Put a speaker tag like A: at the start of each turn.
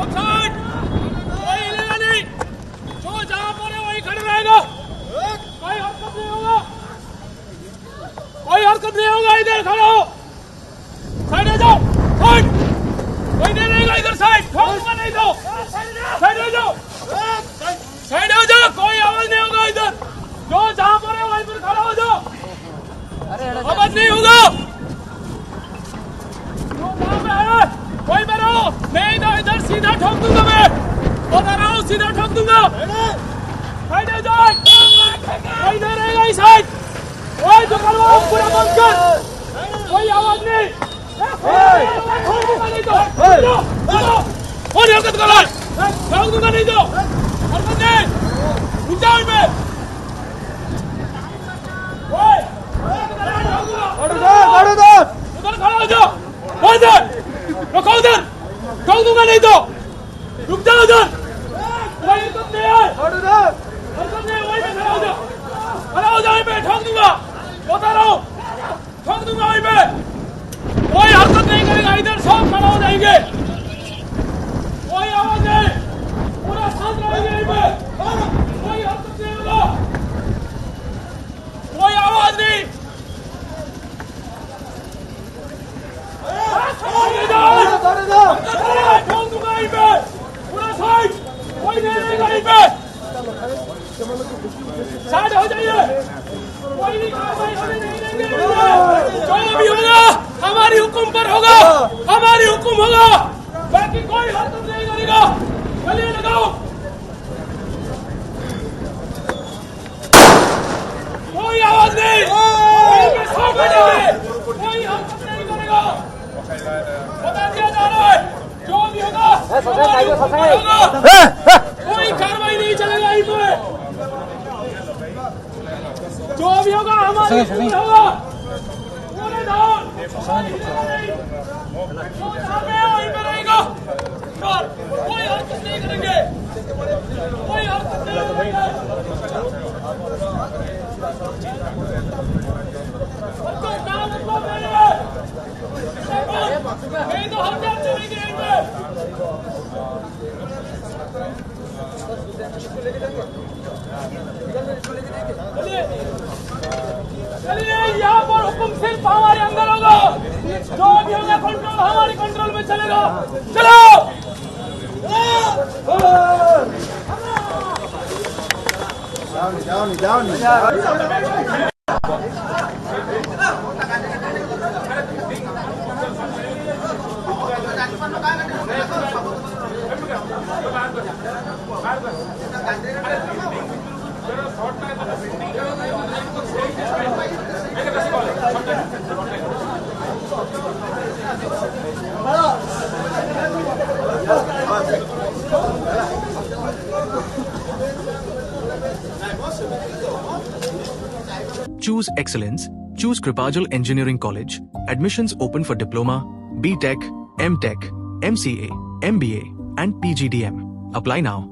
A: Offside, कोई हिलेगा नहीं, जो जहां पर है वहीं खड़े रहेगा, कोई हरकत नहीं होगा, कोई हरकत नहीं होगा, इधर खड़े हो, साइड हो जाओ, साइड, कोई नहीं रहेगा इधर साइड, ठोकूंगा नहीं तो, साइड हो जाओ, साइड हो जाओ, कोई आवाज नहीं होगा इधर, जो जहां पर है वहीं पर खड़ा हो जाओ, आवाज नहीं होगा, जो जहां पे है वहीं पे रहो, मैं इधर सीधा ठोक दूंगा, मैं बता रहा हूँ सीधा ठोक दूंगा, साइड हो जाओ, कोई नहीं रहेगा इस साइड, कोई जो करवाओ पूरा बंद कर, कोई आवाज नहीं, नहीं तो कौन हरकत कर रहा है, ठोक दूंगा नहीं तो हरकत नहीं, रुक जाओ इनमें, उधर खड़ा हो जाओ, उधर रखो, उधर ठोक दूंगा नहीं तो रुक जाओ, उधर कोई हरकत नहीं है, हरकत नहीं, वहीं पे खड़ा हो जाओ, वहीं पे ठोक दूंगा, बता रहा हूँ ठोक दूंगा वहीं पे, कोई हरकत नहीं करेगा, इधर सब खड़ा हो जाएंगे, कोई आवाज नहीं, पूरा शांत रहेंगे यहीं पे, कोई हरकत नहीं होगा, कोई आवाज नहीं, ठोक दूंगा यहीं पे, पूरा साइड, कोई नहीं रहेगा यहीं पे, साइड हो जाइए, कोई नहीं कार्रवाई होने नहीं देंगे, जो भी होगा हमारी हुक्म पर होगा, हमारी हुक्म होगा, बाकी कोई हरकत नहीं करेगा, गले लगाओ, कोई आवाज नहीं, कोई हरकत नहीं करेगा, बता दिया जा रहा है, जो भी होगा कोई कार्रवाई नहीं चलेगा यहीं पे, जो भी होगा हमारी हुक्म होगा, पूरे धाम वहीं पे रहेगा, कोई हरकत नहीं करेंगे, कोई हरकत नहीं करेंगे, नहीं तो हम क्या चलेंगे यहीं पे, चलिए यहाँ पर हुक्म सिर्फ हमारे अंदर होगा, जो भी होगा कंट्रोल हमारे कंट्रोल में चलेगा, चलो जाओ
B: Choose excellence. Choose Kripajal Engineering College. Admissions open for Diploma, B.Tech, M.Tech, MCA, MBA and PGDM. Apply now.